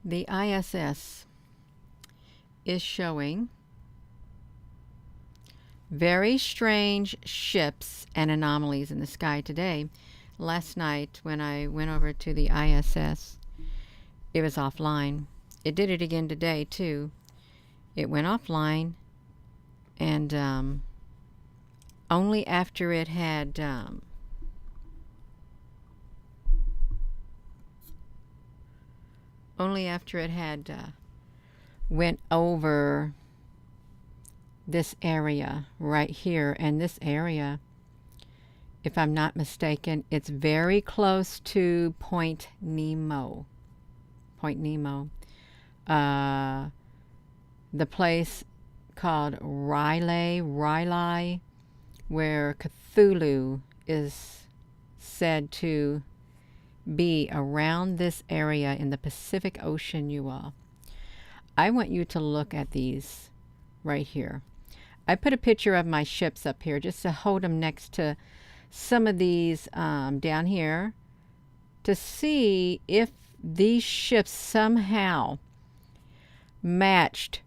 The ISS is showing very strange ships and anomalies in the sky today. Last night, when I went over to the ISS, it was offline. It did it again today, too. It went offline, and only after it had went over this area right here, and this area, if I'm not mistaken, it's very close to Point Nemo. Point Nemo. The place called R'lyeh, where Cthulhu is said to be around this area in the Pacific Ocean, you all. I want you to look at these right here. I put a picture of my ships up here just to hold them next to some of these down here to see if these ships somehow matched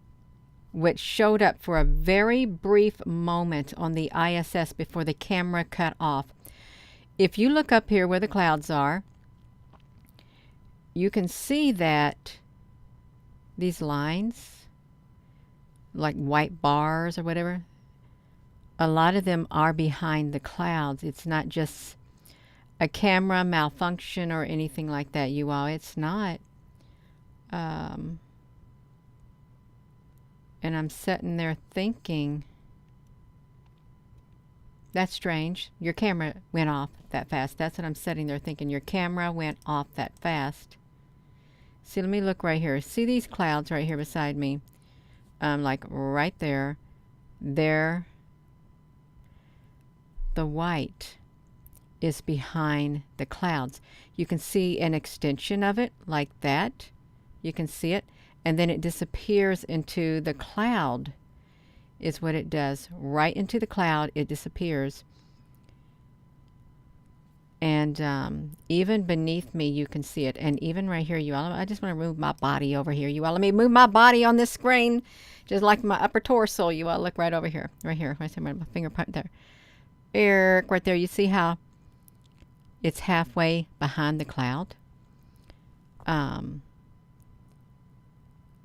what showed up for a very brief moment on the ISS before the camera cut off. If you look up here where the clouds are, you can see that these lines, like white bars or whatever, a lot of them are behind the clouds. It's not just a camera malfunction or anything like that, you all. It's not. And I'm sitting there thinking, that's strange. Your camera went off that fast. That's what I'm sitting there thinking. Your camera went off that fast. See, let me look right here. See these clouds right here beside me? Like right there. There. The white is behind the clouds. You can see an extension of it like that. You can see it. And then it disappears into the cloud is what it does. Right into the cloud, it disappears. And even beneath me, you can see it. And even right here, you all, I just want to move my body over here. You all, let me move my body on this screen, just like my upper torso. You all look right over here. Right here. I see my finger point there. Eric, right there. You see how it's halfway behind the cloud?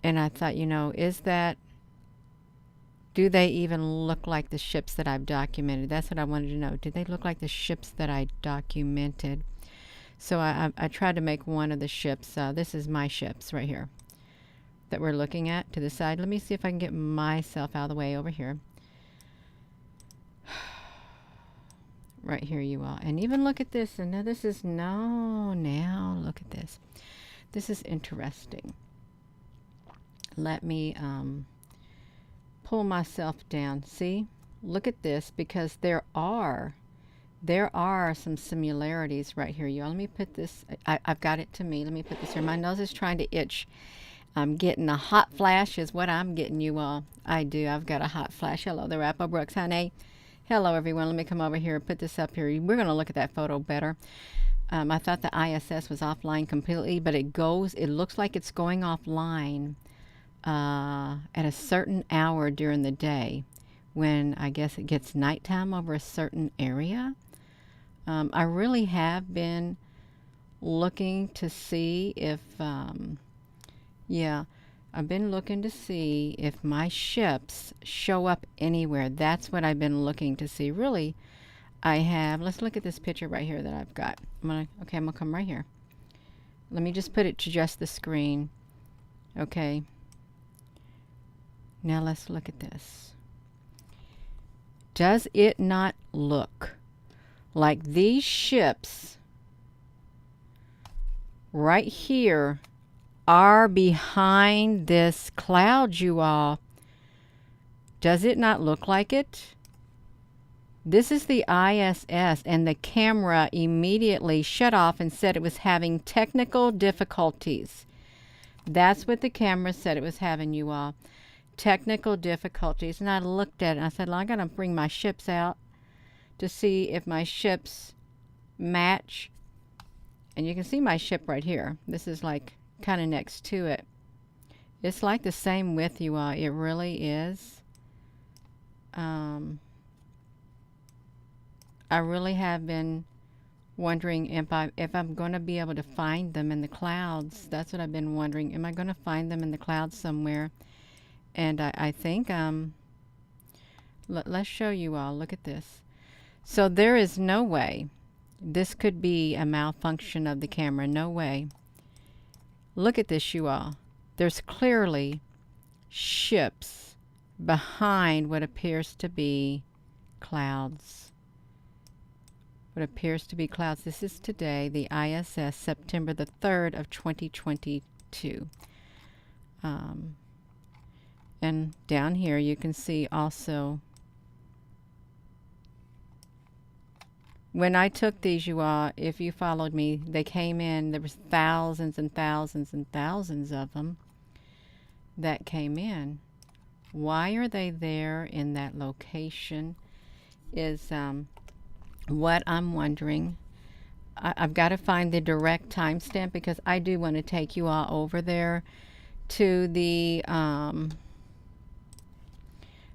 And I thought, you know, do they even look like the ships that I've documented? That's what I wanted to know. Do they look like the ships that I documented? So I tried to make one of the ships. This is my ships right here that we're looking at to the side. Let me see if I can get myself out of the way over here. Right here, you all. And even look at this. And now this is, now look at this. This is interesting. Let me pull myself down. See, look at this, because there are some similarities right here, y'all. Let me put this, I've got it to me. Let me put this here. My nose is trying to itch. I'm getting a hot flash is what I'm getting, you all. I do. I've got a hot flash. Hello there, Apple Brooks, honey. Hello, everyone. Let me come over here and put this up here. We're going to look at that photo better. I thought the ISS was offline completely, but it looks like it's going offline at a certain hour during the day when I guess it gets nighttime over a certain area. I really have been looking to see if, I've been looking to see if my ships show up anywhere. That's what I've been looking to see. Really, I have. Let's look at this picture right here that I've got. I'm gonna come right here. Let me just put it to just the screen. Okay. Now let's look at this. Does it not look like these ships right here are behind this cloud, you all? Does it not look like it? This is the ISS, and the camera immediately shut off and said it was having technical difficulties. That's what the camera said it was having, you all. Technical difficulties. And I looked at it and I said, well, I got to bring my ships out to see if my ships match. And you can see my ship right here. This is like kind of next to it. It's like the same width, you all. It really is. I really have been wondering if I'm going to be able to find them in the clouds. That's what I've been wondering. Am I going to find them in the clouds somewhere? And I think let's show you all. Look at this. So there is no way this could be a malfunction of the camera. No way. Look at this, you all. There's clearly ships behind what appears to be clouds. What appears to be clouds. This is today, the ISS, September the 3rd of 2022. And down here you can see also, when I took these, you all, if you followed me, they came in, there was thousands and thousands and thousands of them that came in. Why are they there in that location is what I'm wondering. I've got to find the direct timestamp because I do want to take you all over there to the I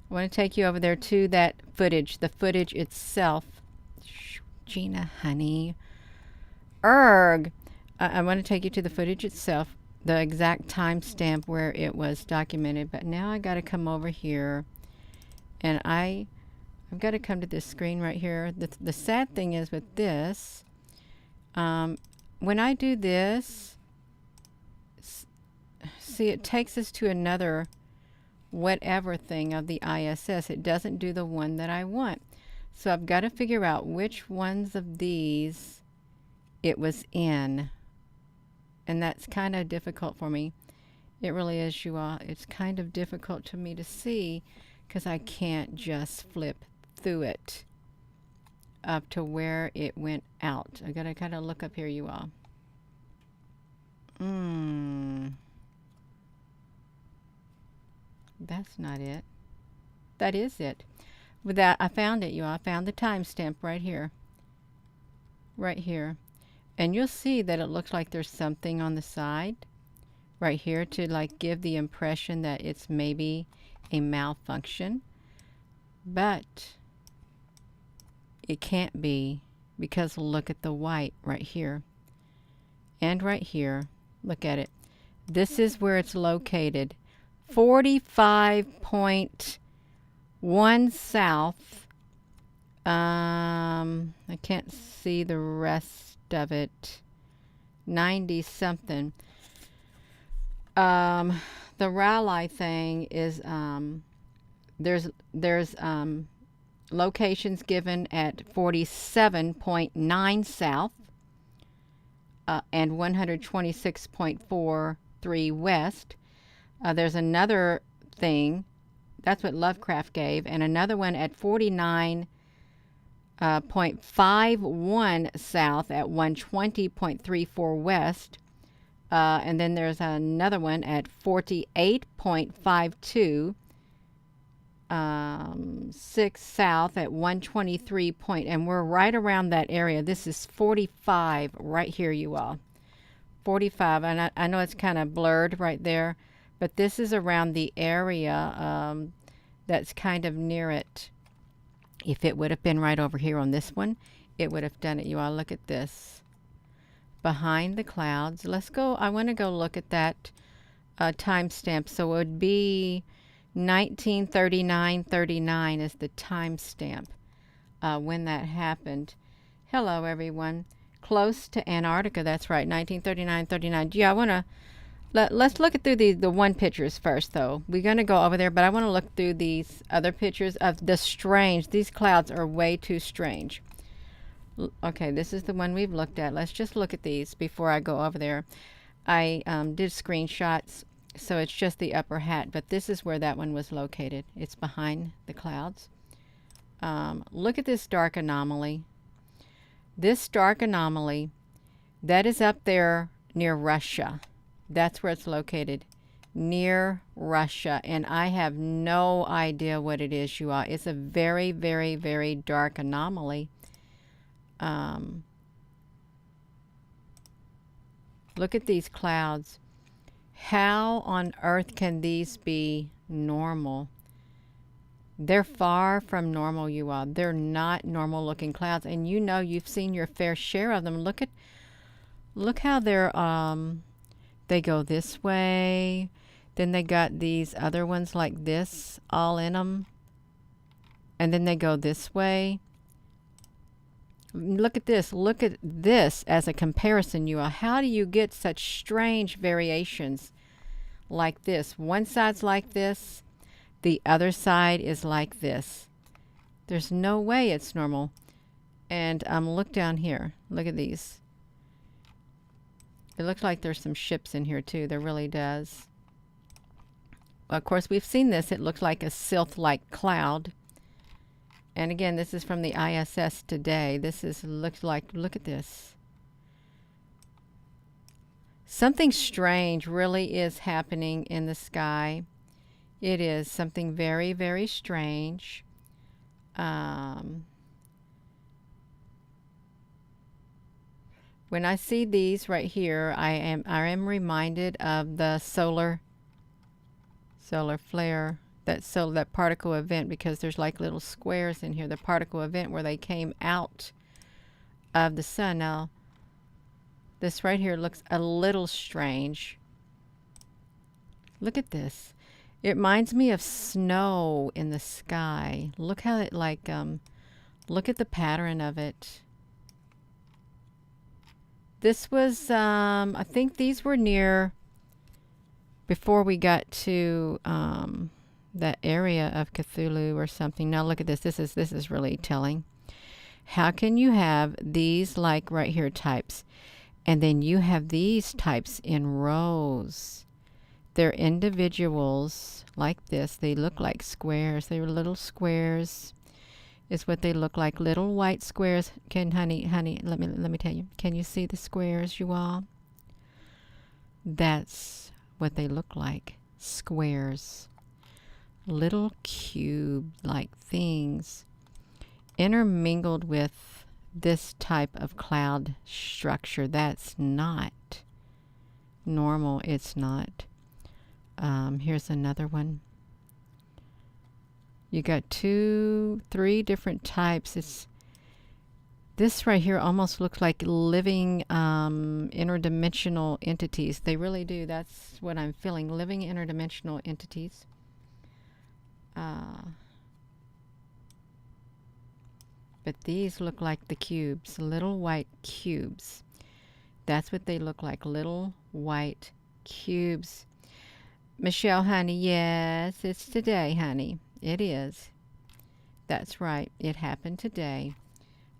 want to take you over there to that footage, the footage itself. Gina, honey. Erg. I want to take you to the footage itself, the exact timestamp where it was documented. But now I got to come over here, and I've got to come to this screen right here. The sad thing is with this, when I do this, see, it takes us to another whatever thing of the ISS. It doesn't do the one that I want. So I've got to figure out which ones of these it was in. And that's kind of difficult for me. It really is, you all. It's kind of difficult to me to see because I can't just flip through it up to where it went out. I got to kind of look up here, you all. That's not it. That is it. With that, I found it, you all. I found the timestamp right here. Right here. And you'll see that it looks like there's something on the side right here to like give the impression that it's maybe a malfunction. But it can't be because look at the white right here. And right here. Look at it. This is where it's located. 45.1 south. I can't see the rest of it. 90 something. The R'lyeh thing is there's locations given at 47.9 south and 126.43 west. There's another thing, that's what Lovecraft gave, and another one at 49.51 south at 120.34 west. And then there's another one at 48.52 6 south at 123 point, and we're right around that area. This is 45 right here, you all. 45, and I know it's kind of blurred right there, but this is around the area that's kind of near it. If it would have been right over here on this one, it would have done it, you all. Look at this. Behind the clouds. Let's go. I want to go look at that timestamp. So it would be 1939-39 is the timestamp when that happened. Hello, everyone. Close to Antarctica. That's right, 1939-39. Yeah, I want to... Let's look at through the one pictures first, though. We're going to go over there, but I want to look through these other pictures of the strange. These clouds are way too strange. Okay, this is the one we've looked at. Let's just look at these before I go over there. I did screenshots, so it's just the upper hat, but this is where that one was located. It's behind the clouds. Look at this dark anomaly. This dark anomaly, that is up there near Russia. That's where it's located, near Russia. And I have no idea what it is, you all. It's a very, very, very dark anomaly. Look at these clouds. How on earth can these be normal? They're far from normal, you all. They're not normal looking clouds. And you know, you've seen your fair share of them. Look how they're they go this way. Then they got these other ones like this all in them. And then they go this way. Look at this. Look at this as a comparison, you all. How do you get such strange variations like this? One side's like this. The other side is like this. There's no way it's normal. And look down here. Look at these. It looks like there's some ships in here too. There really does. Of course, we've seen this. It looks like a sylph-like cloud. And again, this is from the ISS today. This is looks like, look at this. Something strange really is happening in the sky. It is something very, very strange. When I see these right here, I am reminded of the solar flare, that particle event, because there's like little squares in here. The particle event where they came out of the sun. Now, this right here looks a little strange. Look at this. It reminds me of snow in the sky. Look how it like, look at the pattern of it. This was, I think these were near, before we got to that area of Cthulhu or something. Now look at this. This is really telling. How can you have these like right here types, and then you have these types in rows? They're individuals like this. They look like squares. They were little squares is what they look like. Little white squares. Honey, let me tell you. Can you see the squares, you all? That's what they look like. Squares. Little cube-like things intermingled with this type of cloud structure. That's not normal. It's not. Here's another one. You got 2, 3 different types. This right here almost looks like living interdimensional entities. They really do. That's what I'm feeling. Living interdimensional entities. But these look like the cubes. Little white cubes. That's what they look like. Little white cubes. Michelle, honey, yes, it's today, honey. It is. That's right. It happened today.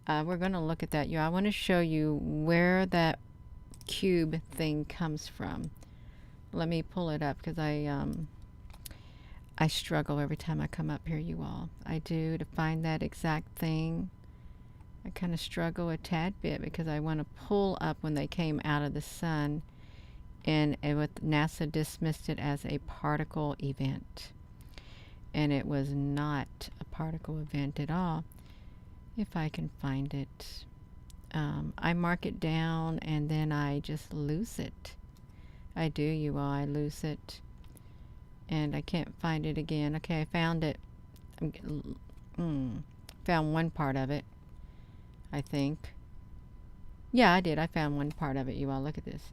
We're going to look at that. I want to show you where that cube thing comes from. Let me pull it up, because I struggle every time I come up here, you all. I do, to find that exact thing. I kind of struggle a tad bit, because I want to pull up when they came out of the sun. And NASA dismissed it as a particle event. And it was not a particle event at all. If I can find it. I mark it down and then I just lose it. I do, you all. I lose it. And I can't find it again. Okay, I found it. Found one part of it, I think. Yeah, I did. I found one part of it, you all. Look at this.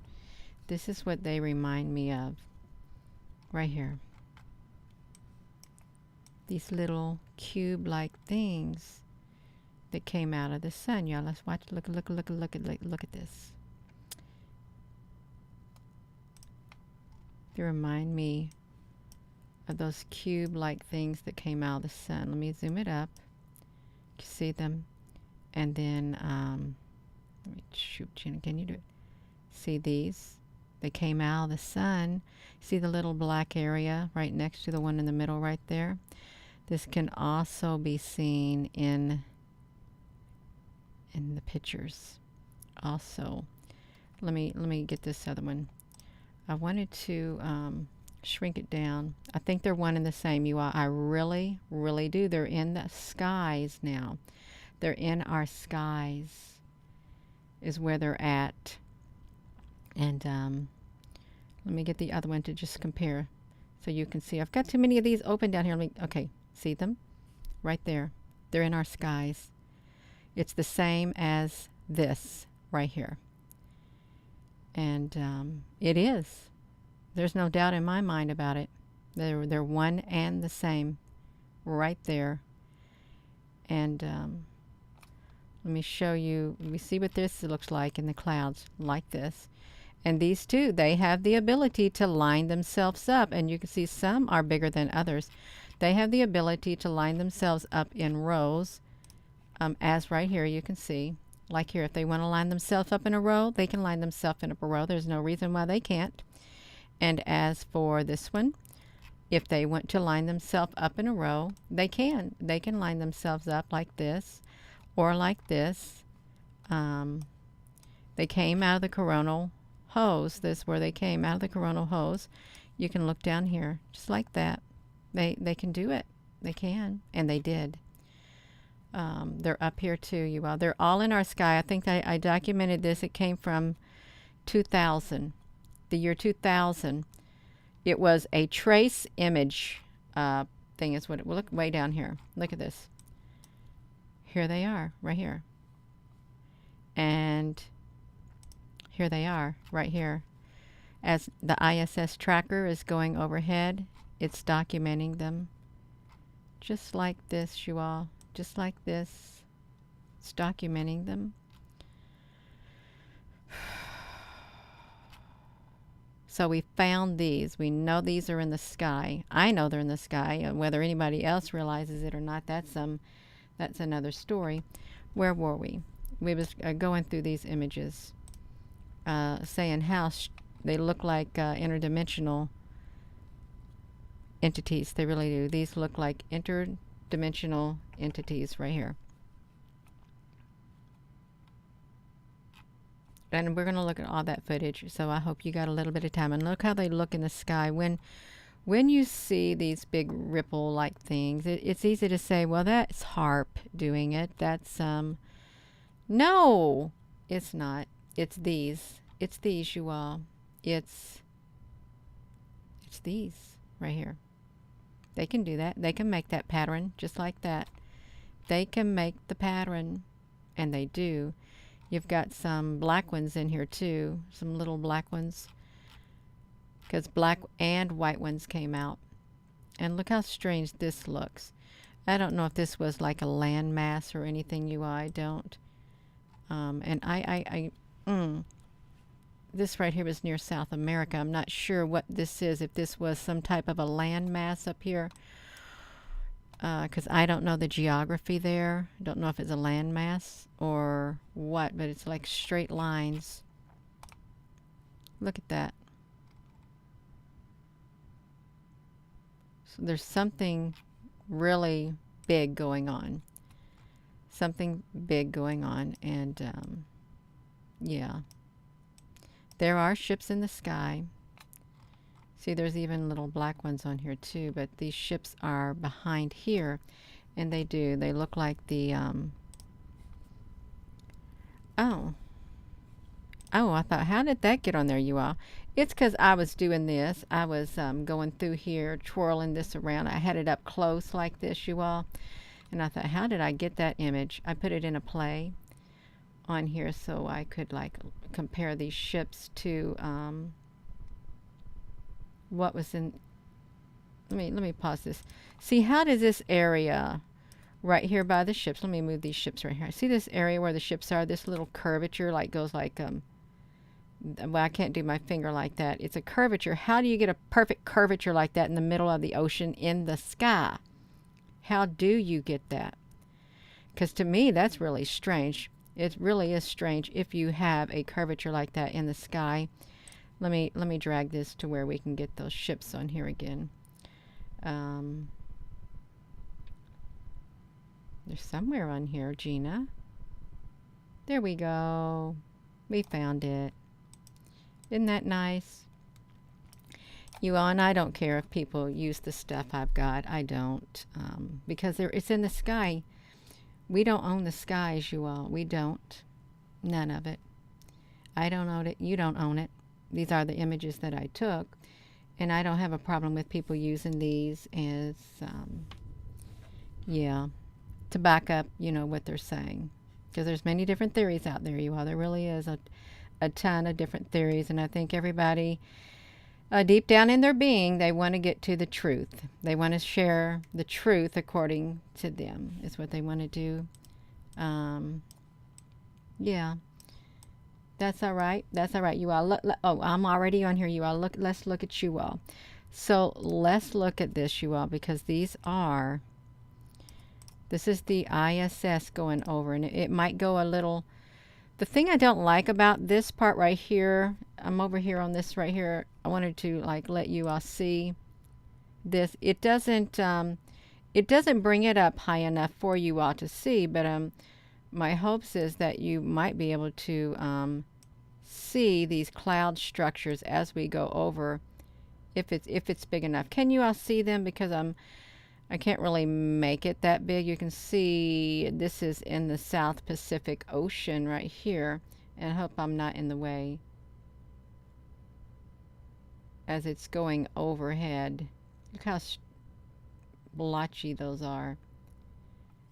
This is what they remind me of. Right here. These little cube-like things that came out of the sun. Y'all, let's watch. Look at this. They remind me of those cube-like things that came out of the sun. Let me zoom it up. You see them? And then, let me shoot, Jenna. Can you do it? See these? They came out of the sun. See the little black area right next to the one in the middle right there? This can also be seen in the pictures. Also, let me get this other one. I wanted to shrink it down. I think they're one and the same, you all. I really, really do. They're in the skies now. They're in our skies is where they're at. And Let me get the other one to just compare so you can see. I've got too many of these open down here. Okay, see them? Right there. They're in our skies. It's the same as this right here. And it is. There's no doubt in my mind about it. They're one and the same right there. And let me show you. Let me see what this looks like in the clouds, like this. And these two, they have the ability to line themselves up. And you can see some are bigger than others. They have the ability to line themselves up in rows, as right here you can see. Like here, if they want to line themselves up in a row, they can line themselves in a row. There's no reason why they can't. And as for this one, if they want to line themselves up in a row, they can. They can line themselves up like this or like this. They came out of the coronal hose. This is where they came out of the coronal hose. You can look down here just like that. They can do it. They can, and they did. They're up here too, you all. They're all in our sky. I think I documented this. It came from 2000, the year 2000. It was a trace image thing is what it will look way down here. Look at this. Here they are, right here. And here they are, right here. As the ISS tracker is going overhead, it's documenting them. Just like this, you all. Just like this. It's documenting them. So we found these. We know these are in the sky. I know they're in the sky. And whether anybody else realizes it or not, that's another story. Where were we? We was going through these images, saying how they look like interdimensional entities. They really do. These look like interdimensional entities right here. And we're going to look at all that footage, so I hope you got a little bit of time. And look how they look in the sky. When you see these big ripple-like things, it's easy to say, well, that's HARP doing it. That's, no, it's not. It's these. It's these, you all. It's these right here. They can do that. They can make that pattern just like that. They can make the pattern, and they do. You've got some black ones in here too, some little black ones, because black and white ones came out. And look how strange this looks. I don't know if this was like a landmass or anything, you all. I don't. And this right here was near South America. I'm not sure what this is, if this was some type of a landmass up here, because I don't know the geography there. I don't know if it's a landmass or what, but it's like straight lines. Look at that. So there's something really big going on. Something big going on, and yeah. There are ships in the sky. See, there's even little black ones on here too, but these ships are behind here, and they look like the, oh, I thought, how did that get on there, you all? It's because I was doing this. I was going through here, twirling this around. I had it up close like this, you all, and I thought, how did I get that image? I put it in a play on here so I could like compare these ships to what was in. Let me pause this. See, how does this area right here by the ships, let me move these ships right here. See this area where the ships are, this little curvature like goes like well, I can't do my finger like that. It's a curvature. How do you get a perfect curvature like that in the middle of the ocean in the sky? How do you get that? Because to me that's really strange. It really is strange if you have a curvature like that in the sky. Let me drag this to where we can get those ships on here again. There's somewhere on here, Gina. There we go. We found it. Isn't that nice? You all, and I don't care if people use the stuff I've got. I don't. Because it's in the sky. We don't own the skies, you all. We don't. None of it. I don't own it. You don't own it. these are the images that I took. And I don't have a problem with people using these as, yeah, to back up, what they're saying. Because there's many different theories out there, you all. There really is a ton of different theories. And I think everybody, deep down in their being, they want to get to the truth. They want to share the truth according to them, is what they want to do. Yeah. That's all right. That's all right, you all. Oh, I'm already on here, you all. Let's look at you all. So let's look at this, you all, because this is the ISS going over, and it might go a little. The thing I don't like about this part right here, I'm over here on this right here. I wanted to let you all see this. It doesn't bring it up high enough for you all to see, but my hopes is that you might be able to see these cloud structures as we go over, if it's big enough. Can you all see them? Because I can't really make it that big. You can see this is in the South Pacific Ocean right here, and I hope I'm not in the way as it's going overhead. Look how blotchy those are.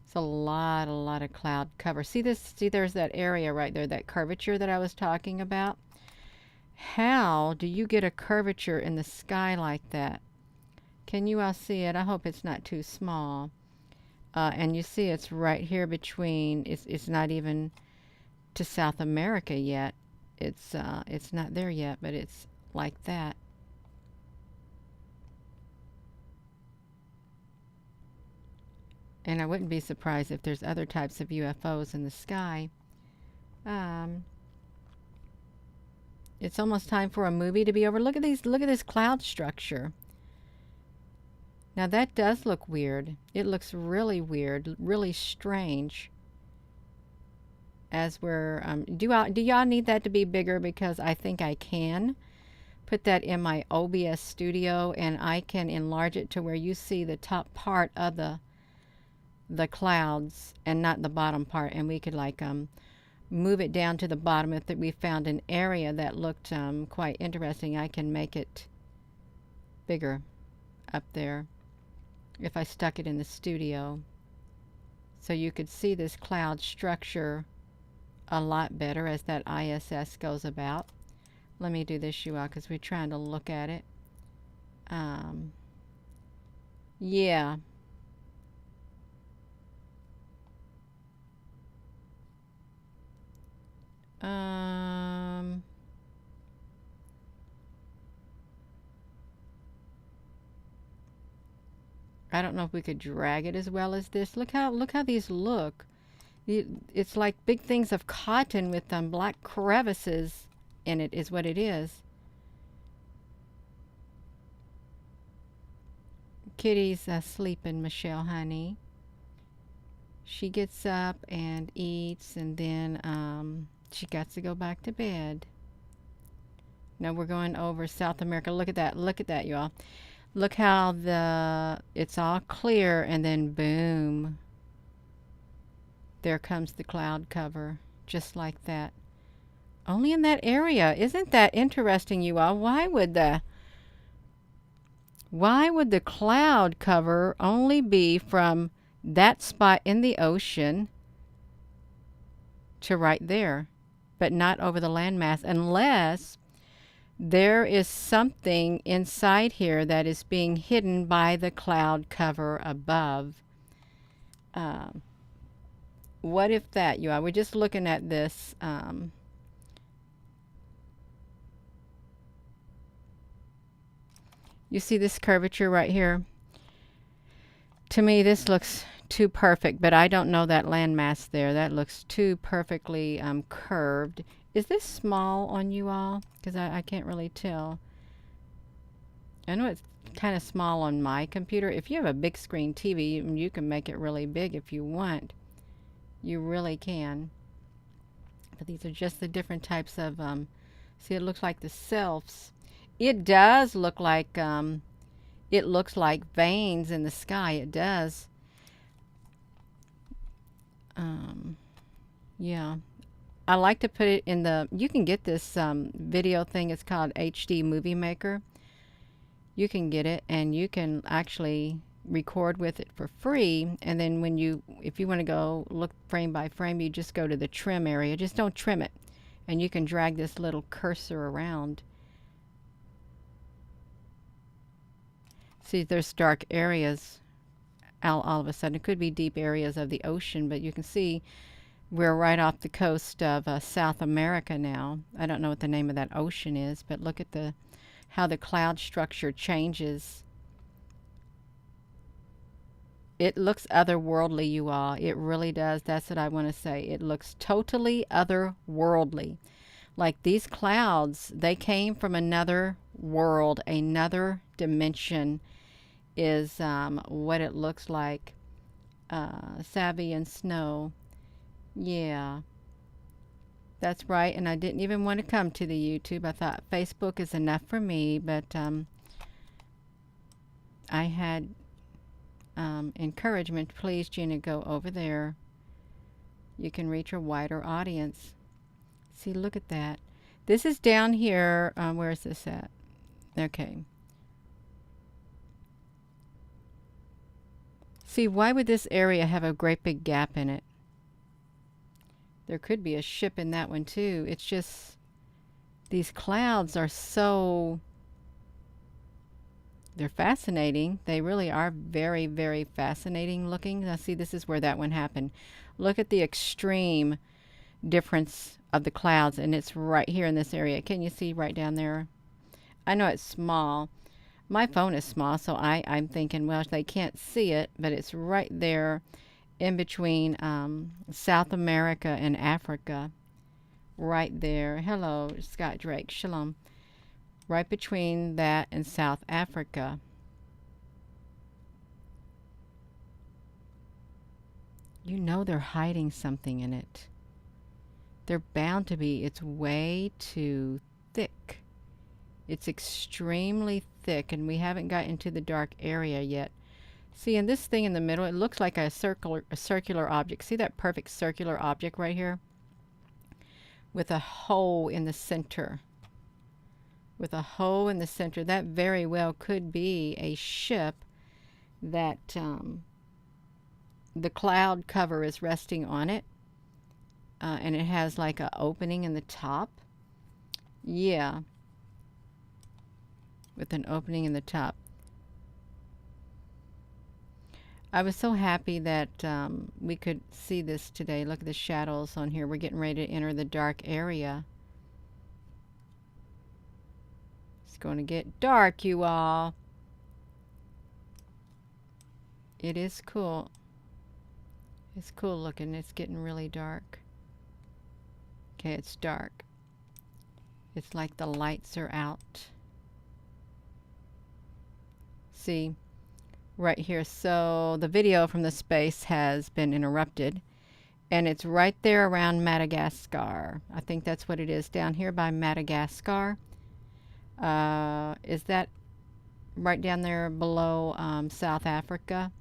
It's a lot of cloud cover. See there's that area right there, that curvature that I was talking about. How do you get a curvature in the sky like that? Can you all see it? I hope it's not too small. And you see it's right here between, it's not even to South America yet. It's not there yet, but it's like that. And I wouldn't be surprised if there's other types of UFOs in the sky. It's almost time for a movie to be over. Look at this cloud structure. Now that does look weird. It looks really weird, really strange. As we're, do y'all need that to be bigger? Because I think I can put that in my OBS studio, and I can enlarge it to where you see the top part of the clouds and not the bottom part, and we could move it down to the bottom. If we found an area that looked quite interesting, I can make it bigger up there if I stuck it in the studio, so you could see this cloud structure a lot better as that ISS goes about. Let me do this, you all, because we're trying to look at it. Yeah. I don't know if we could drag it as well as this. Look how these look. It's like big things of cotton with black crevices in it, is what it is. Kitty's sleeping, Michelle, honey. She gets up and eats, and then she got to go back to bed. Now we're going over South America. Look at that, y'all. Look how it's all clear, and then boom, there comes the cloud cover, just like that. Only in that area. Isn't that interesting, you all? Why would the cloud cover only be from that spot in the ocean to right there, but not over the landmass, unless there is something inside here that is being hidden by the cloud cover above. What if that, you are? We're just looking at this. You see this curvature right here? To me, this looks too perfect, but I don't know that landmass there. That looks too perfectly curved. Is this small on you all? Because I can't really tell. I know it's kind of small on my computer. If you have a big screen TV, you can make it really big if you want. You really can. But these are just the different types of, see, it looks like the selves. It does look like, it looks like veins in the sky. It does. Yeah. I like to put it in the, you can get this video thing. It's called HD Movie Maker. You can get it and you can actually record with it for free. And then when you, if you want to go look frame by frame, you just go to the trim area. Just don't trim it. And you can drag this little cursor around. See, there's dark areas all of a sudden. It could be deep areas of the ocean, but you can see we're right off the coast of South America now. I don't know what the name of that ocean is, but look at the how the cloud structure changes. It looks otherworldly, you all. It really does. That's what I want to say. It looks totally otherworldly. Like these clouds, they came from another world, another dimension is what it looks like. Savvy and Snow. Yeah. That's right, and I didn't even want to come to the YouTube. I thought Facebook is enough for me, but I had encouragement. Please, Gina, go over there. You can reach a wider audience. See, look at that. This is down here. Where is this at? Okay. See, why would this area have a great big gap in it? There could be a ship in that one too. It's just these clouds are so, they're fascinating. They really are very, very fascinating looking. Now see, this is where that one happened. Look at the extreme difference of the clouds, and it's right here in this area. Can you see right down there? I know it's small. My phone is small, so I'm thinking, well, they can't see it, but it's right there in between South America and Africa. Right there. Hello, Scott Drake. Shalom. Right between that and South Africa. You know they're hiding something in it. They're bound to be. It's way too thick. It's extremely thick, and we haven't got into the dark area yet. See, in this thing in the middle, it looks like a circular object. See that perfect circular object right here? With a hole in the center. With a hole in the center. That very well could be a ship that the cloud cover is resting on it. And it has like an opening in the top. Yeah. With an opening in the top. I was so happy that we could see this today. Look at the shadows on here. We're getting ready to enter the dark area. It's going to get dark, you all. It is cool. It's cool looking. It's getting really dark. Okay, it's dark. It's like the lights are out. See? Right here. So the video from the space has been interrupted, and it's right there around Madagascar. I think that's what it is, down here by Madagascar. Is that right down there below South Africa?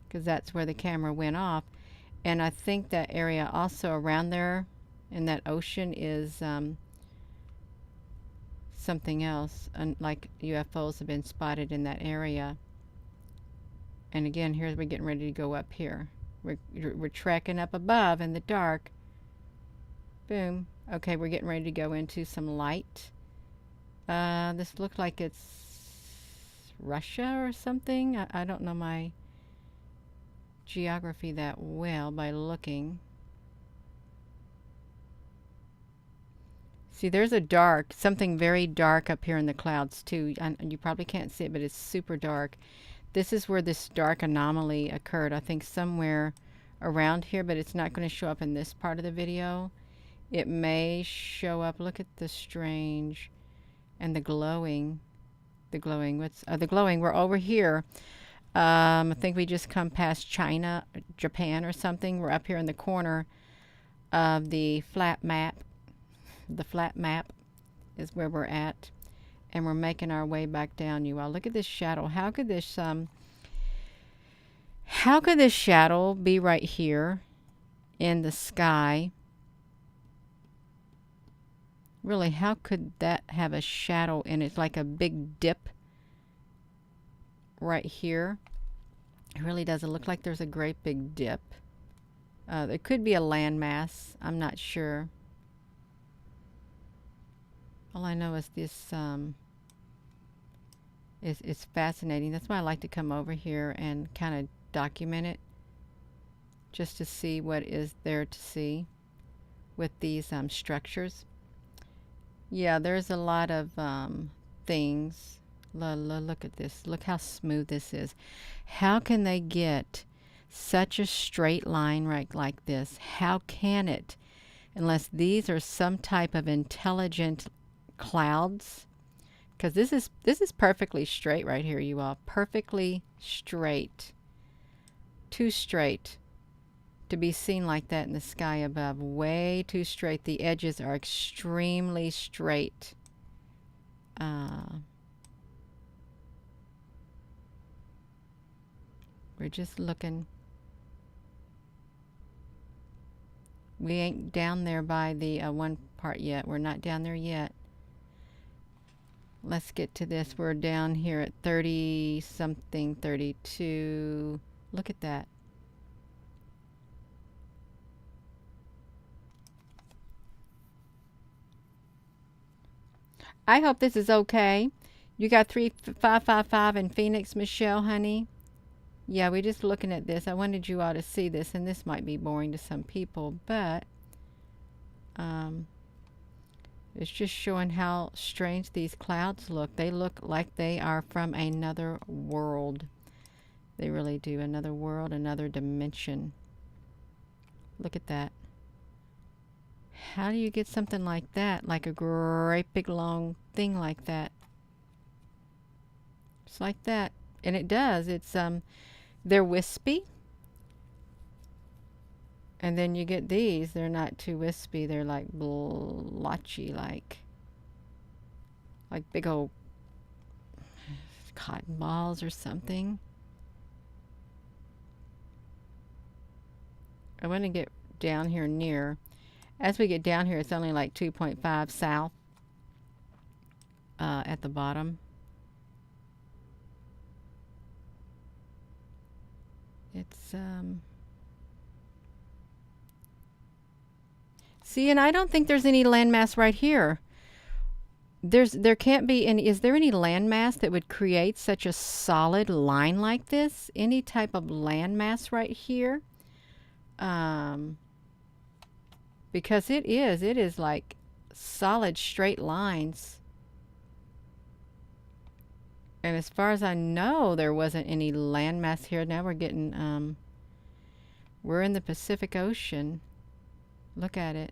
Because that's where the camera went off. And I think that area also around there in that ocean is something else, like UFOs have been spotted in that area. And again, here's we're getting ready to go up here. We're trekking up above in the dark. Boom. Okay, we're getting ready to go into some light. This looks like it's Russia or something. I don't know my geography that well by looking. See, there's a dark, something very dark up here in the clouds too. You probably can't see it, but it's super dark. This is where this dark anomaly occurred. I think somewhere around here, but it's not going to show up in this part of the video. It may show up. Look at the strange and the glowing. The glowing. What's the glowing? We're over here. I think we just come past China, Japan or something. We're up here in the corner of the flat map. The flat map is where we're at. And we're making our way back down, you all. Look at this shadow. How could this shadow be right here in the sky? Really, how could that have a shadow in it? It's like a big dip right here. It really doesn't look like there's a great big dip. There could be a landmass. I'm not sure. All I know is this is fascinating. That's why I like to come over here and kind of document it, just to see what is there to see with these structures. Yeah, there's a lot of things. Look at this. Look how smooth this is. How can they get such a straight line right like this? How can it? Unless these are some type of intelligent clouds. Because this is perfectly straight right here, you all. Perfectly straight. Too straight to be seen like that in the sky above. Way too straight. The edges are extremely straight. We're just looking. We ain't down there by the one part yet. We're not down there yet. Let's get to this. We're down here at 30 something, 32. Look at that. I hope this is okay. You got 3555 in Phoenix, Michelle, honey. Yeah, we're just looking at this. I wanted you all to see this, and this might be boring to some people, but it's just showing how strange these clouds look. They look like they are from another world. They really do. Another world, another dimension. Look at that. How do you get something like that? Like a great big long thing like that. Just like that. And it does. It's they're wispy. And then you get these. They're not too wispy. They're like blotchy, like big old cotton balls or something. I want to get down here near. As we get down here, it's only like 2.5 south at the bottom. It's see, and I don't think there's any landmass right here. There can't be any. Is there any landmass that would create such a solid line like this? Any type of landmass right here? Because it is like solid straight lines. And as far as I know, there wasn't any landmass here. Now we're getting, we're in the Pacific Ocean. Look at it.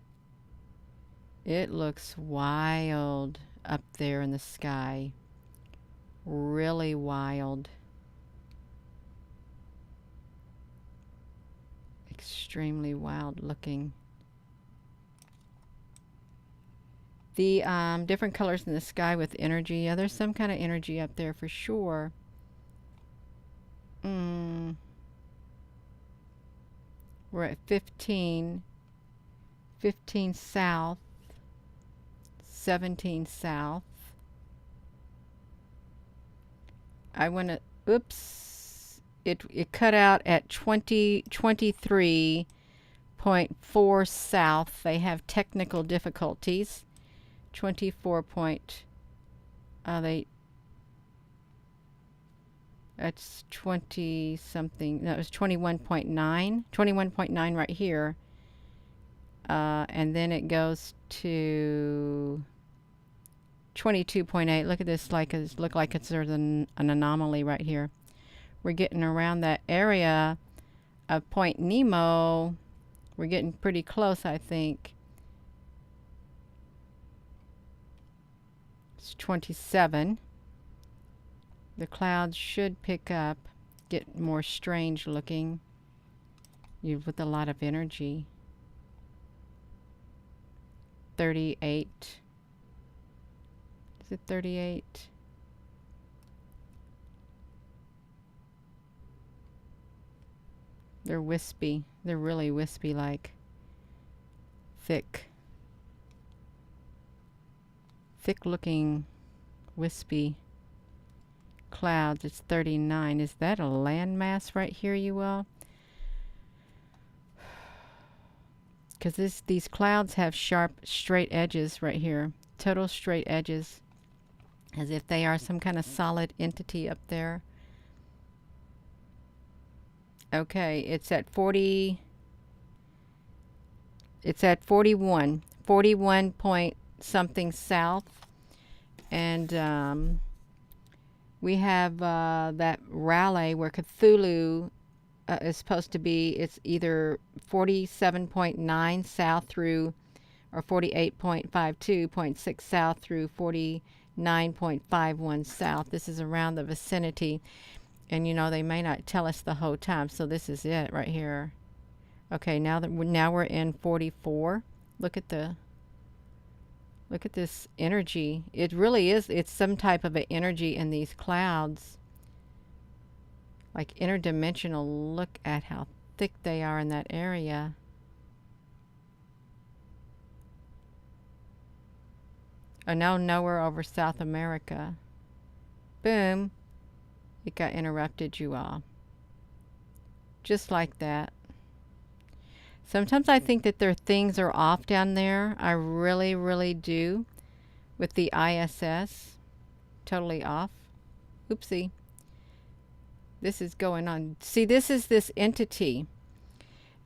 It looks wild up there in the sky. Really wild. Extremely wild looking. The different colors in the sky with energy. Yeah, there's some kind of energy up there for sure. We're at 15. 15 south. 17 south. I want to, oops. It cut out at 23.4 south. They have technical difficulties. 24 point, that's 20 something, no, it was 21.9, 21.9 right here. And then it goes to 22.8. Look at this, like it's look like it's there's an anomaly right here. We're getting around that area of Point Nemo. We're getting pretty close, I think. It's 27. The clouds should pick up, get more strange looking, with a lot of energy. 38. Is it 38? They're wispy. They're really wispy, like thick. thick looking wispy clouds. It's 39. Is that a landmass right here, you all? Because these clouds have sharp straight edges right here. Total straight edges. As if they are some kind of solid entity up there. Okay, it's at 40. It's at 41. 41 point something south. And we have that R'lyeh where Cthulhu is supposed to be. It's either 47.9 south through, or 48.52.6 south through 49.51 south. This is around the vicinity. And you know, they may not tell us the whole time. So this is it right here. Okay, now we're in 44. Look at this energy. It really is. It's some type of an energy in these clouds. Like interdimensional. Look at how thick they are in that area. Oh, no, we're over South America. Boom. It got interrupted, you all. Just like that. Sometimes I think that things are off down there. I really, really do. With the ISS. Totally off. Oopsie. This is going on. See, this is this entity.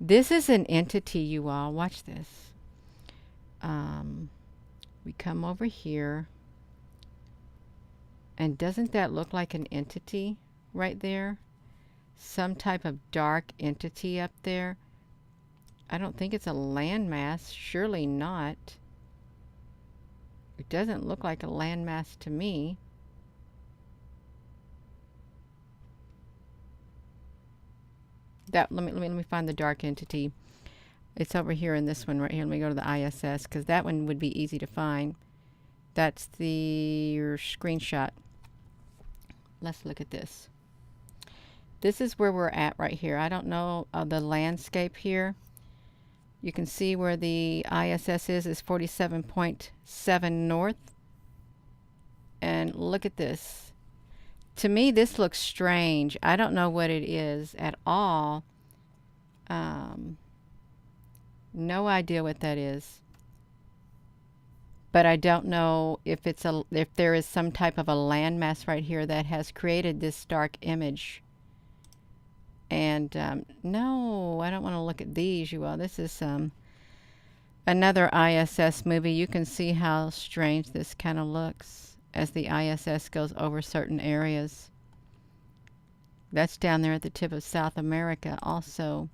This is an entity, you all. Watch this. We come over here. And doesn't that look like an entity right there? Some type of dark entity up there. I don't think it's a landmass. Surely not. It doesn't look like a landmass to me. Let me find the dark entity. It's over here in this one right here. Let me go to the ISS because that one would be easy to find. That's your screenshot. Let's look at this. This is where we're at right here. I don't know the landscape here. You can see where the ISS is 47.7 north. And look at this. To me, this looks strange. I don't know what it is at all. No idea what that is. But I don't know if there is some type of a landmass right here that has created this dark image. And no, I don't want to look at these, you all. This is another ISS movie. You can see how strange this kind of looks as the ISS goes over certain areas. That's down there at the tip of South America also.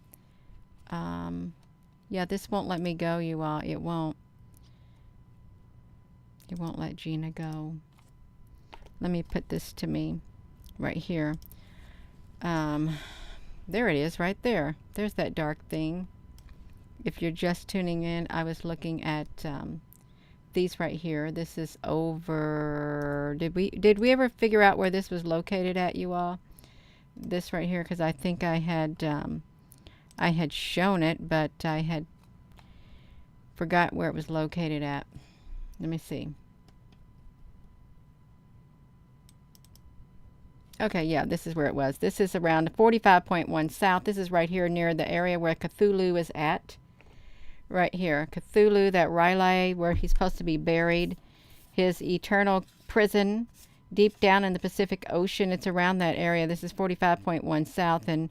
Yeah, this won't let me go, you all. It won't. It won't let Gina go. Let me put this to me right here. There it is right there. There's that dark thing. If you're just tuning in, I was looking at these right here. This is over. Did we ever figure out where this was located at, you all? This right here, because I think I had shown it, but I had forgot where it was located at. Let me see. Okay, yeah, this is where it was. This is around 45.1 south. This is right here near the area where Cthulhu is at. Right here. Cthulhu, that R'lyeh, where he's supposed to be buried. His eternal prison deep down in the Pacific Ocean. It's around that area. This is 45.1 south, and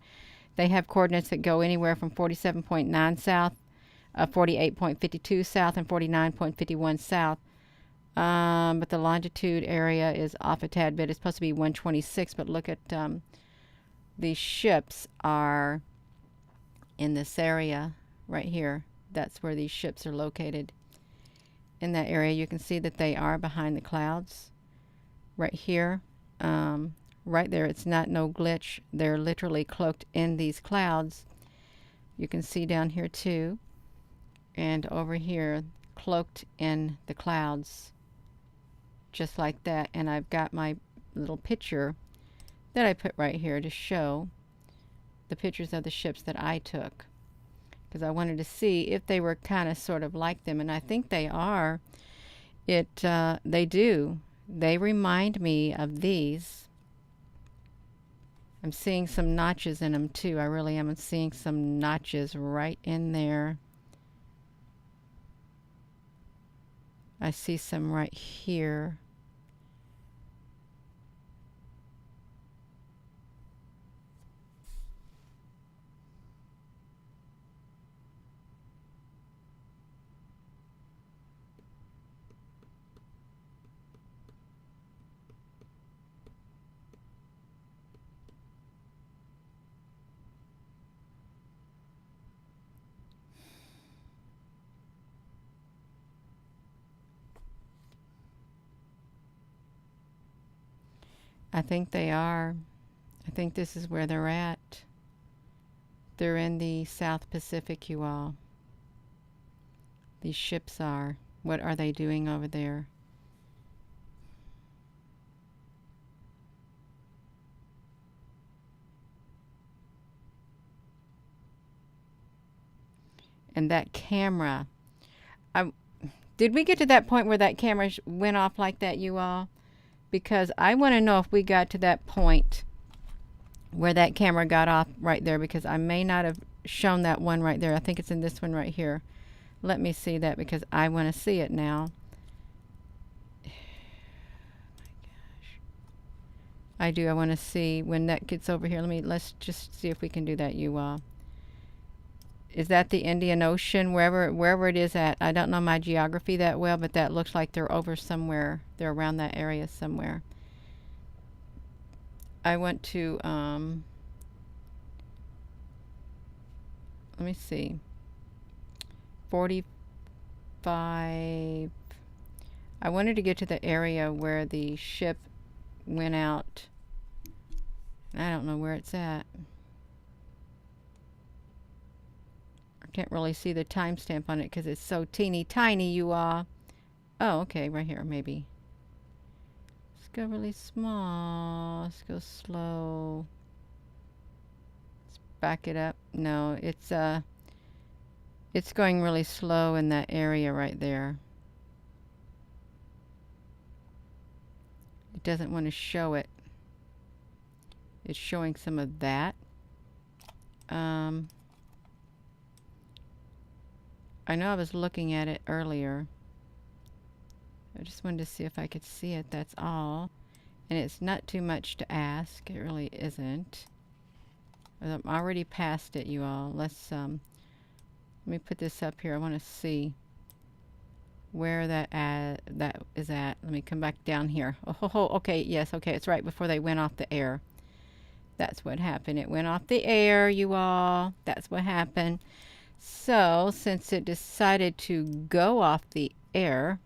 they have coordinates that go anywhere from 47.9 south, 48.52 south, and 49.51 south. But the longitude area is off a tad bit. It's supposed to be 126, but look at these ships are in this area right here. That's where these ships are located. In that area, you can see that they are behind the clouds. Right here, right there, it's not no glitch. They're literally cloaked in these clouds. You can see down here too. And over here, cloaked in the clouds. Just like that. And I've got my little picture that I put right here to show the pictures of the ships that I took, because I wanted to see if they were kind of sort of like them, and I think they are. They do. They remind me of these. I'm seeing some notches in them too. I really am seeing some notches right in there. I see some right here. I think they are. I think this is where they're at. They're in the South Pacific, you all. These ships are. What are they doing over there? And that camera. Did we get to that point where that camera went off like that, you all? Because I want to know if we got to that point where that camera got off right there, because I may not have shown that one right there. I think it's in this one right here. Let me see that because I want to see it now. Oh my gosh. I do. I want to see when that gets over here. Let's just see if we can do that, you all. Is that the Indian Ocean, wherever it is at? I don't know my geography that well, but that looks like they're over somewhere. They're around that area somewhere. I want to, let me see. 45. I wanted to get to the area where the ship went out. I don't know where it's at. I can't really see the timestamp on it because it's so teeny tiny, you all. Oh, okay, right here, maybe. Let's go really small. Let's go slow. Let's back it up. No, it's going really slow in that area right there. It doesn't want to show it. It's showing some of that. I know I was looking at it earlier. I just wanted to see if I could see it, that's all. And it's not too much to ask. It really isn't. I'm already past it, you all. Let's, let me put this up here. I want to see where that is at. Let me come back down here. Oh, okay, yes, okay. It's right before they went off the air. That's what happened. It went off the air, you all. That's what happened. So, since it decided to go off the air,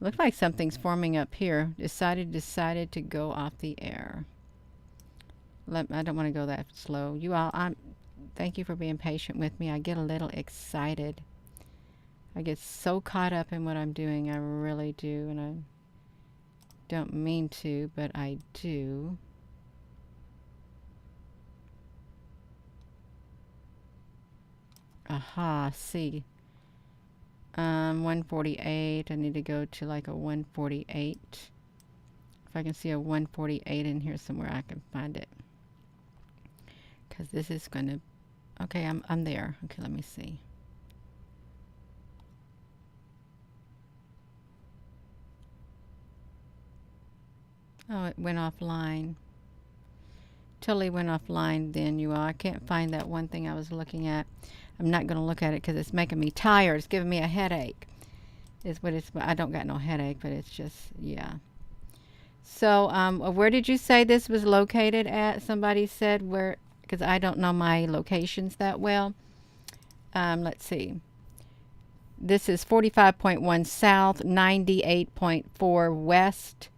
looks like something's forming up here. Decided to go off the air. I don't want to go that slow. You all, thank you for being patient with me. I get a little excited. I get so caught up in what I'm doing. I really do. And I don't mean to, but I do. Aha, see. 148. I need to go to like a 148. If I can see a 148 in here somewhere, I can find it. Because this is going to... Okay, I'm there. Okay, let me see. Oh, it went offline. Totally went offline then, you all. I can't find that one thing I was looking at. I'm not going to look at it because it's making me tired. It's giving me a headache. Is what it's. I don't got no headache, but it's just, yeah. So, where did you say this was located at? Somebody said where, because I don't know my locations that well. Let's see. This is 45.1 south, 98.4 west,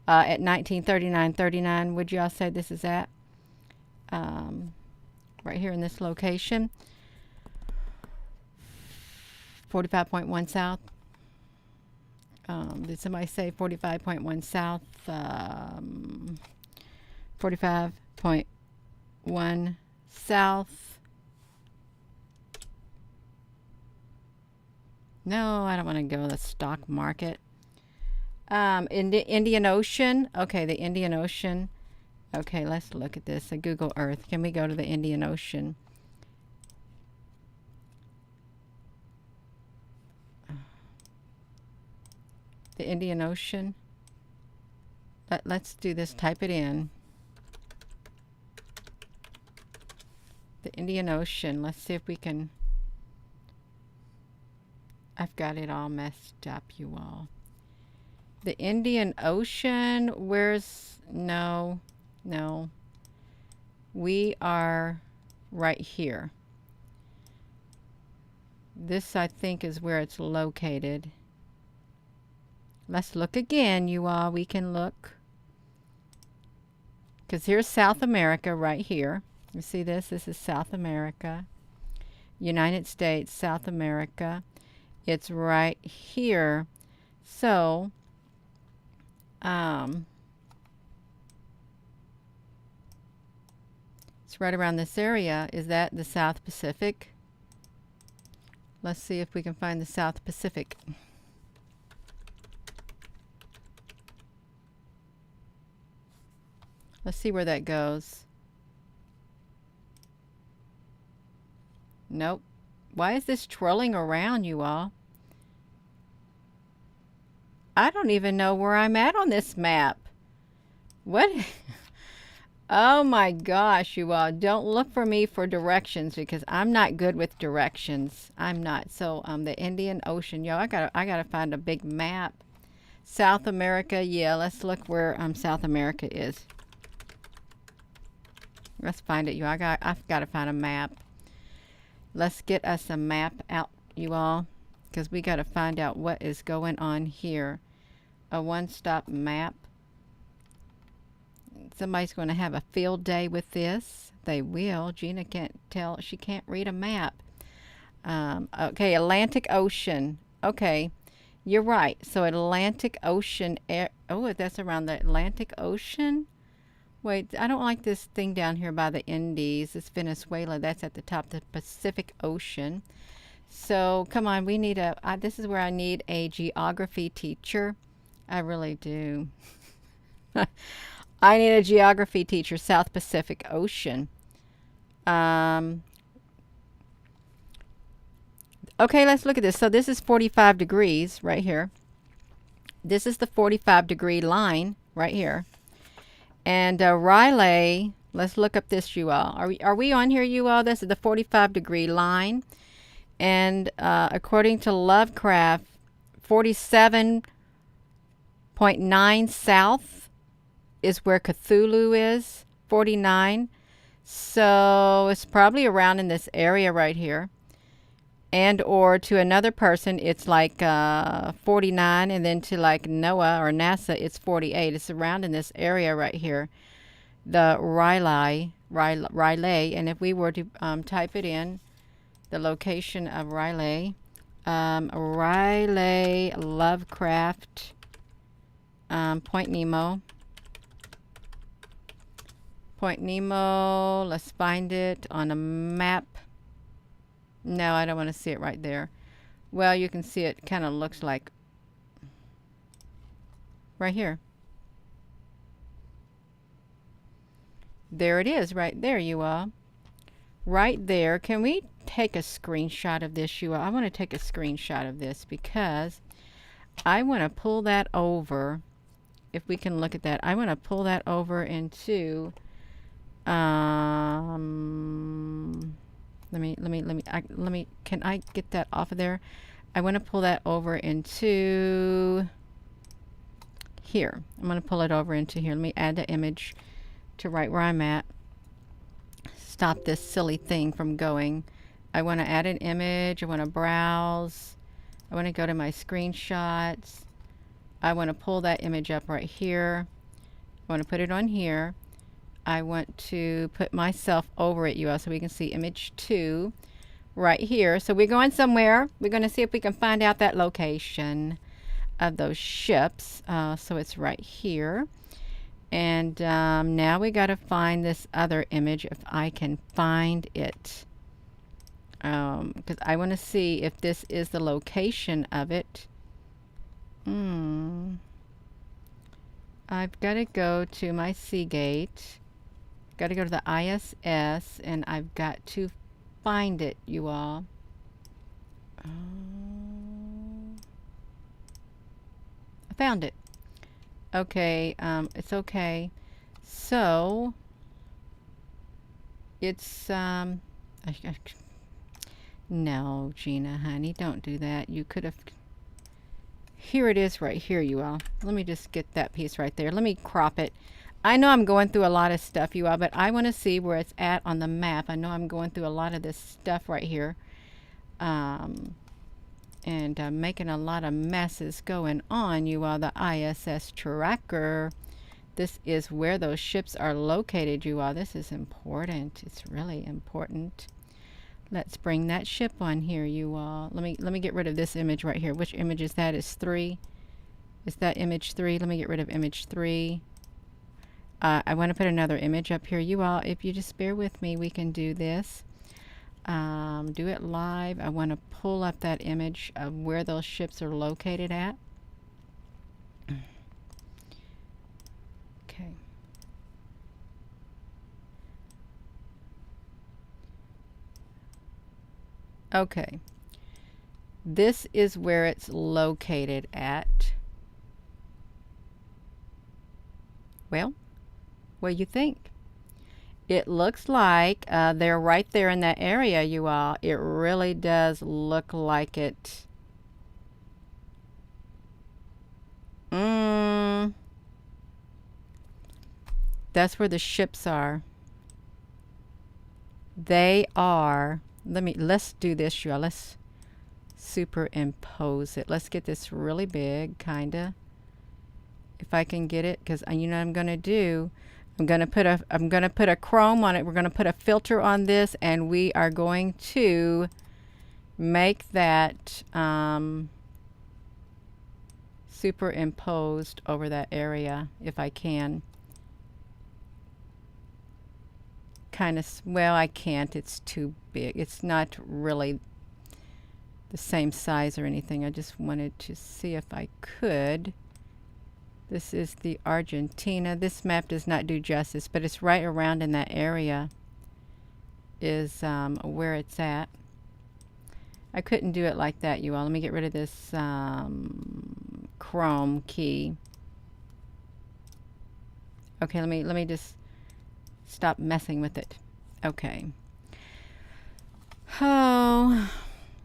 at 1939-39. Would y'all say this is at? Right here in this location. 45.1 south. Did somebody say 45.1 south? 45.1 south. No, I don't want to go to the stock market. In the Indian Ocean. Okay, the Indian Ocean. Okay, let's look at this. Google Earth. Can we go to the Indian Ocean? The Indian Ocean. Let's do this. Type it in. The Indian Ocean. Let's see if we can. I've got it all messed up, you all. The Indian Ocean. Where's. No. No. We are right here. This, I think, is where it's located. Let's look again, you all. We can look. Because here's South America right here. You see this? This is South America. United States, South America. It's right here. So, it's right around this area. Is that the South Pacific? Let's see if we can find the South Pacific. Let's see where that goes. Nope. Why is this twirling around, you all? I don't even know where I'm at on this map. What? Oh my gosh, you all. Don't look for me for directions because I'm not good with directions. I'm not. So, the Indian Ocean. Yo, I gotta find a big map. South America. Yeah, let's look where South America is. Let's find it, you all. I've got to find a map. Let's get us a map out, you all, because we got to find out what is going on here. A one-stop map. Somebody's going to have a field day with this. They will. Gina can't tell. She can't read a map. Okay, Atlantic Ocean. Okay, you're right. So Atlantic Ocean. Oh, that's around the Atlantic Ocean. Wait, I don't like this thing down here by the Indies. It's Venezuela. That's at the top of the Pacific Ocean. So, come on. We need this is where I need a geography teacher. I really do. I need a geography teacher. South Pacific Ocean. Okay, let's look at this. So, this is 45 degrees right here. This is the 45-degree line right here. And R'lyeh, let's look up this, you all. Are we on here, you all? This is the 45-degree line. And according to Lovecraft, 47.9 south is where Cthulhu is. 49. So it's probably around in this area right here. And or to another person, it's like 49, and then to like Noah or NASA, it's 48. It's around in this area right here, the R'lyeh. And if we were to type it in, the location of R'lyeh, R'lyeh Lovecraft, Point Nemo. Point Nemo, let's find it on a map. No, I don't want to see it right there. Well, you can see it kind of looks like right here. There it is right there, you all. Right there. Can we take a screenshot of this, you all? I want to take a screenshot of this because I want to pull that over. If we can look at that. I want to pull that over into Let me, can I get that off of there? I want to pull that over into here. I'm going to pull it over into here. Let me add the image to right where I'm at. Stop this silly thing from going. I want to add an image. I want to browse. I want to go to my screenshots. I want to pull that image up right here. I want to put it on here. I want to put myself over it, you all, so we can see image 2 right here. So we're going somewhere. We're going to see if we can find out that location of those ships. So it's right here. And now we got to find this other image if I can find it. Because I want to see if this is the location of it. I've got to go to my Seagate. Got to go to the ISS, and I've got to find it, you all. I found it. Okay, it's okay. So, it's, no, Gina, honey, don't do that. You could have, here it is right here, you all. Let me just get that piece right there. Let me crop it. I know I'm going through a lot of stuff, you all, but I want to see where it's at on the map. I know I'm going through a lot of this stuff right here. And making a lot of messes going on, you all. The ISS tracker. This is where those ships are located, you all. This is important. It's really important. Let's bring that ship on here, you all. Let me get rid of this image right here. Which image is that? Is 3? Is that image 3? Let me get rid of image 3. I want to put another image up here, you all. If you just bear with me, we can do this. Do it live. I want to pull up that image of where those ships are located at. Okay. Okay. This is where it's located at. Well, what do you think? It looks like they're right there in that area, you all. It really does look like it. That's where the ships are. They are. Let's do this, y'all. Let's superimpose it. Let's get this really big, kinda. If I can get it, because you know what I'm gonna do. I'm gonna put a chrome on it. We're gonna put a filter on this, and we are going to make that superimposed over that area, if I can. Kind of, well, I can't. It's too big. It's not really the same size or anything. I just wanted to see if I could. This is the Argentina. This map does not do justice, but it's right around in that area is where it's at. I couldn't do it like that, you all. Let me get rid of this Chrome key. Okay, let me just stop messing with it. Okay. Oh,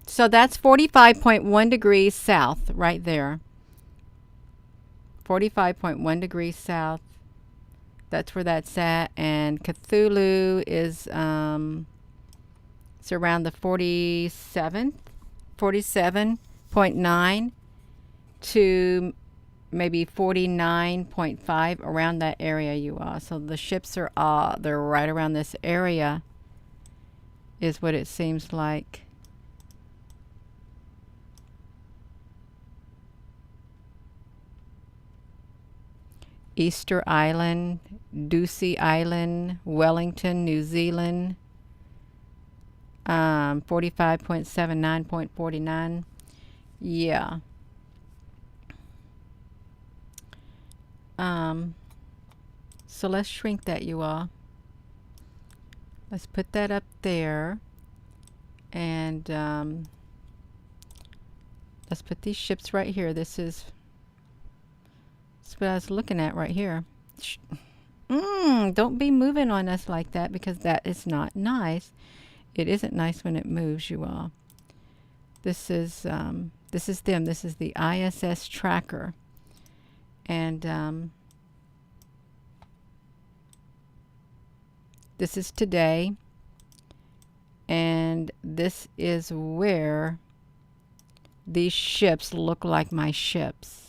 so that's 45.1 degrees south right there. 45.1 degrees south. That's where that's at. And Cthulhu is it's around the 47.9 to maybe 49.5, around that area, you all. So the ships are they're right around this area is what it seems like. Easter Island, Ducie Island, Wellington, New Zealand, 45.79.49. Yeah. So let's shrink that, you all. Let's put that up there. And let's put these ships right here. This is what I was looking at right here. Don't be moving on us like that, because that is not nice. It isn't nice when it moves, you all. This is them. This is the ISS tracker. And this is today. And this is where these ships look like my ships.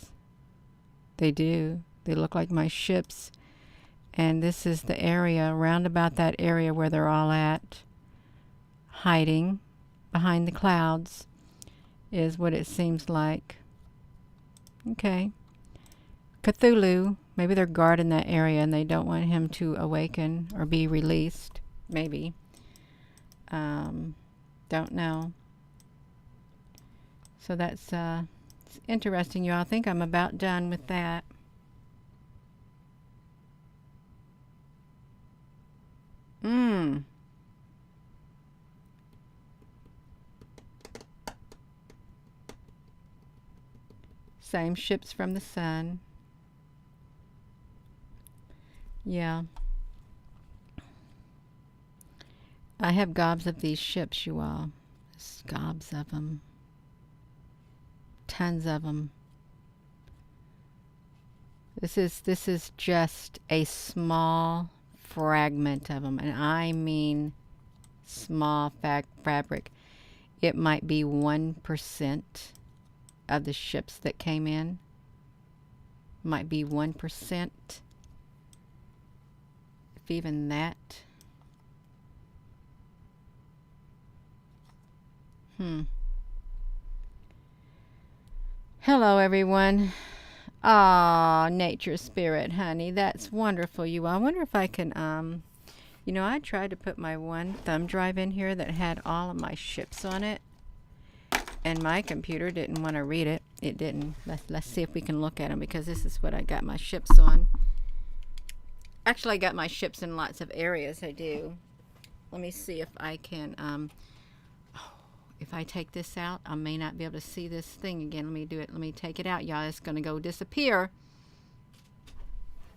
They do. They look like my ships. And this is the area, round about that area where they're all at, hiding behind the clouds, is what it seems like. Okay. Cthulhu, maybe they're guarding that area and they don't want him to awaken or be released. Maybe. Don't know. So that's it's interesting, you all. I think I'm about done with that. Mmm. Same ships from the sun. Yeah. I have gobs of these ships, you all. Just gobs of them. Tons of them. This is just a small fragment of them, and I mean small fabric. It might be 1% of the ships that came in. Might be 1%, if even that. Hello, everyone. Ah, nature spirit, honey. That's wonderful, you all. I wonder if I can, you know, I tried to put my one thumb drive in here that had all of my ships on it, and my computer didn't want to read it. It didn't. Let's see if we can look at them, because this is what I got my ships on. Actually, I got my ships in lots of areas. I do. Let me see if I can, if I take this out, I may not be able to see this thing again. Let me do it. Let me take it out, y'all. It's going to go disappear.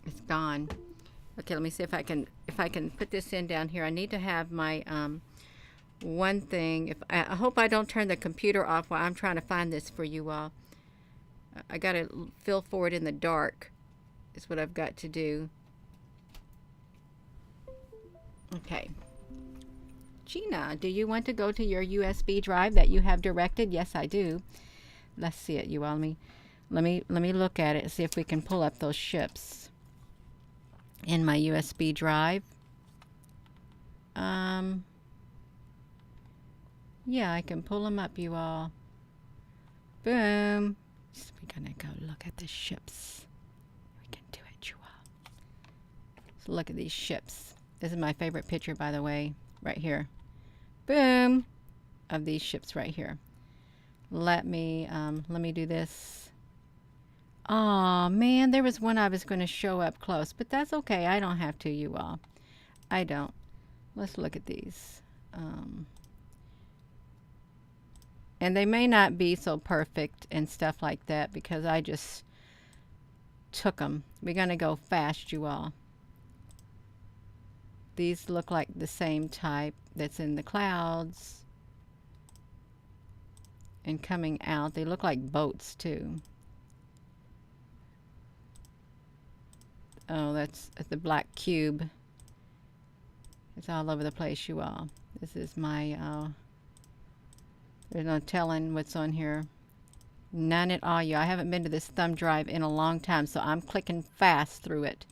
It's gone. Okay, let me see if I can put this in down here. I need to have my one thing. I hope I don't turn the computer off while I'm trying to find this for you all. I got to feel for it in the dark. Is what I've got to do. Okay. Gina, do you want to go to your USB drive that you have directed? Yes, I do. Let's see it, you all. Let me look at it and see if we can pull up those ships in my USB drive. Yeah, I can pull them up, you all. Boom. So we're gonna go look at the ships. We can do it, you all. So look at these ships. This is my favorite picture, by the way, right here. Boom, of these ships right here. Let me do this. Oh man, there was one I was going to show up close, but that's okay. I don't have to, you all. I don't. Let's look at these. And they may not be so perfect and stuff like that, because I just took them. We're going to go fast, you all. These look like the same type that's in the clouds and coming out. They look like boats too. Oh, that's the black cube. It's all over the place, you all. This is my, there's no telling what's on here. None at all, you. I haven't been to this thumb drive in a long time, so I'm clicking fast through it.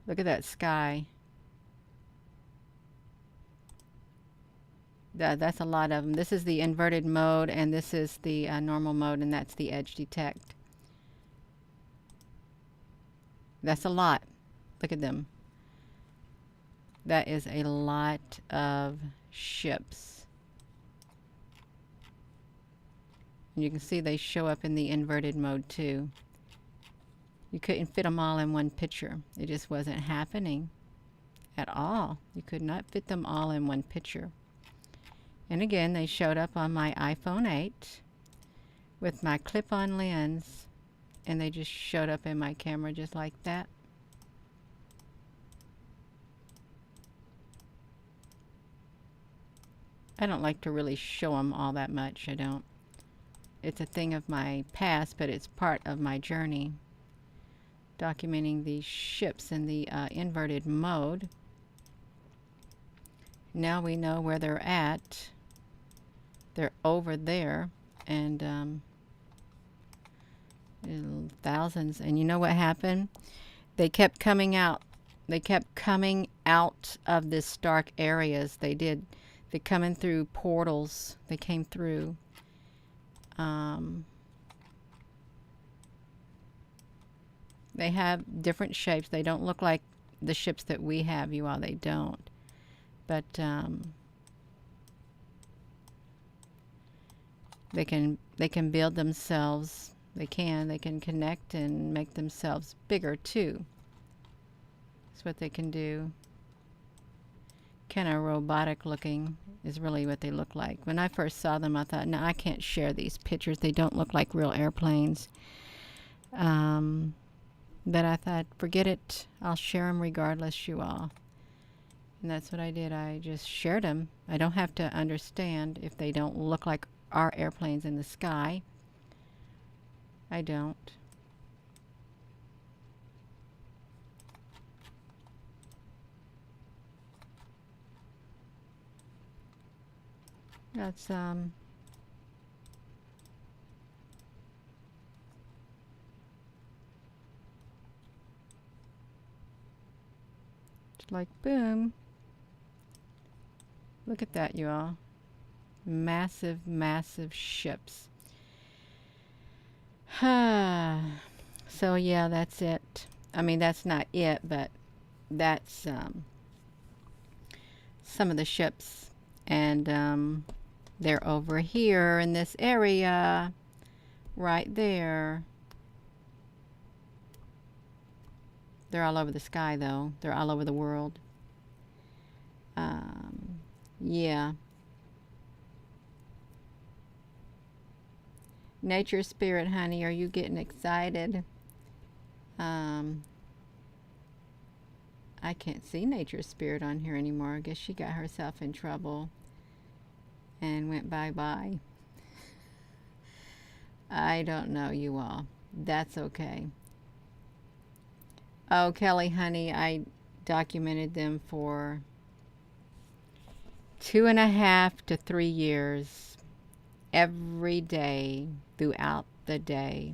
Look at that sky. That's a lot of them. This is the inverted mode, and this is the normal mode, and that's the edge detect. That's a lot. Look at them. That is a lot of ships. And you can see they show up in the inverted mode too. You couldn't fit them all in one picture. It just wasn't happening at all. You could not fit them all in one picture. And again, they showed up on my iPhone 8 with my clip-on lens, and they just showed up in my camera just like that. I don't like to really show them all that much. I don't. It's a thing of my past, but it's part of my journey. Documenting these ships in the inverted mode. Now we know where they're at. They're over there, and thousands. And you know what happened? They kept coming out. They kept coming out of this dark areas. They did. They coming through portals. They came through. They have different shapes. They don't look like the ships that we have, you all. They don't. But they can build themselves. They can connect and make themselves bigger too. That's what they can do. Kind of robotic looking is really what they look like. When I first saw them, I thought, no, I can't share these pictures. They don't look like real airplanes. But I thought, forget it. I'll share them regardless, you all. And that's what I did. I just shared them. I don't have to understand if they don't look like our airplanes in the sky. I don't. That's like boom. Look at that, you all. Massive, massive ships. So yeah, that's it. I mean, that's not it, but that's some of the ships. And they're over here in this area, right there. They're all over the sky, though. They're all over the world. Yeah. Nature spirit, honey, are you getting excited? I can't see nature spirit on here anymore. I guess she got herself in trouble and went bye-bye. I don't know, you all. That's okay. Oh, Kelly, honey, I documented them for 2.5 to 3 years, every day, throughout the day,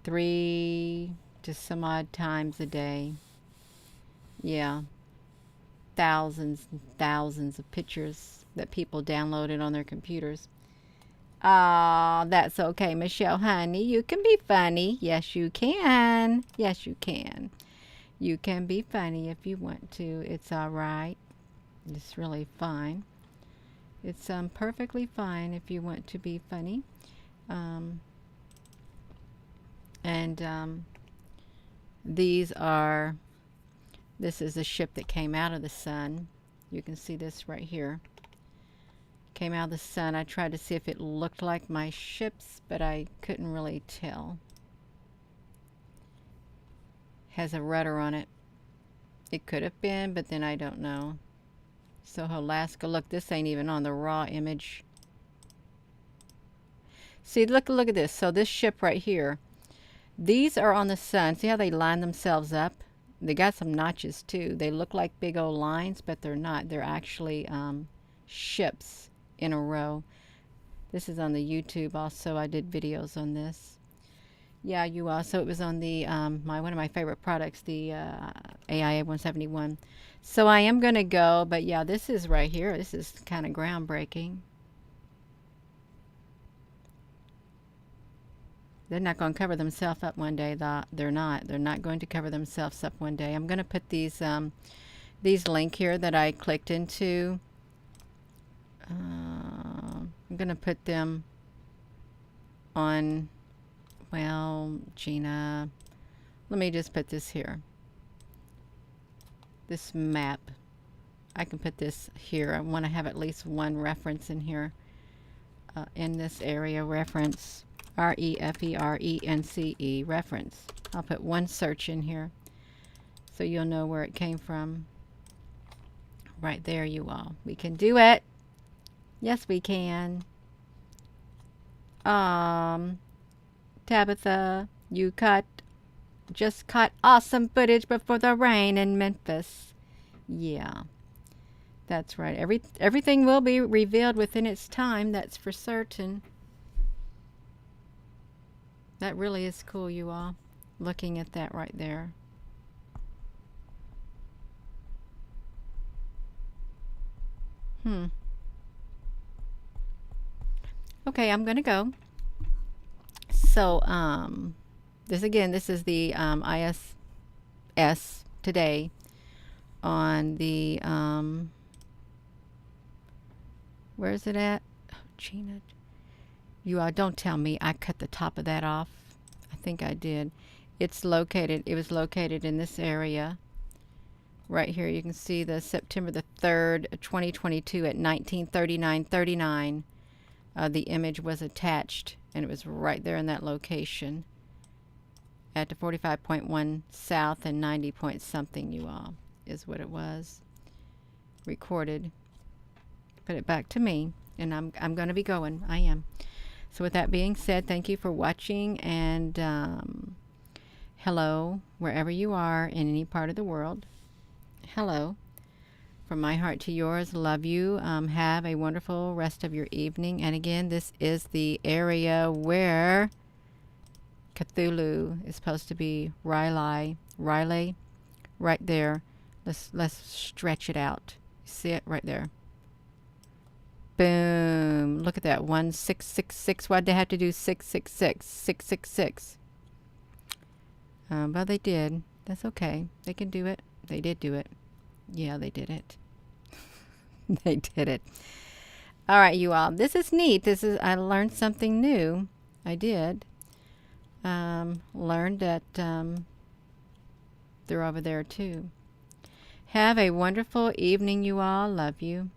3 to some odd times a day. Yeah, thousands and thousands of pictures that people downloaded on their computers. Oh, that's okay, Michelle, honey. You can be funny. Yes, you can. Yes, you can. You can be funny if you want to. It's all right. It's really fine. It's perfectly fine if you want to be funny. This is a ship that came out of the sun. You can see this right here. Came out of the sun. I tried to see if it looked like my ships, but I couldn't really tell. Has a rudder on it. It could have been, but then I don't know. So Alaska, look, this ain't even on the raw image. See, look at this. So this ship right here, these are on the sun. See how they line themselves up? They got some notches too. They look like big old lines, but they're not. They're actually ships in a row. This is on the YouTube also. I did videos on this. Yeah, you also, it was on the one of my favorite products, the AIA 171. So I am going to go, but yeah, this is right here. This is kind of groundbreaking. They're not going to cover themselves up one day. They're not. They're not going to cover themselves up one day. I'm going to put these link here that I clicked into. I'm going to put them on, well, Gina, let me just put this here. This map. I can put this here. I want to have at least one reference in here. In this area, reference. REFERENCE, reference. I'll put one search in here so you'll know where it came from. Right there, you all. We can do it. Yes, we can. Tabitha, you just caught awesome footage before the rain in Memphis. Yeah, that's right. Everything will be revealed within its time. That's for certain. That really is cool, you all. Looking at that right there. Okay, I'm gonna go. So, This again, this is the ISS today on the, where is it at? Oh, Gina. You all, don't tell me I cut the top of that off. I think I did. It was located in this area. Right here, you can see the September the 3rd, 2022 at 19:39:39. The image was attached, and it was right there in that location at the 45.1 south and 90 point something, you all, is what it was. Recorded. Put it back to me, and I'm going to be going. I am. So with that being said, thank you for watching, and hello, wherever you are in any part of the world. Hello. From my heart to yours, love you. Have a wonderful rest of your evening. And again, this is the area where Cthulhu is supposed to be. R'lyeh, right there. Let's stretch it out. See it right there. Boom. Look at that. 1666. Why'd they have to do 666? 666. Well, they did. That's okay. They can do it. They did do it. Yeah, they did it. They did it. All right, you all. This is neat. I learned something new. I did. Learned that they're over there too. Have a wonderful evening, you all. Love you.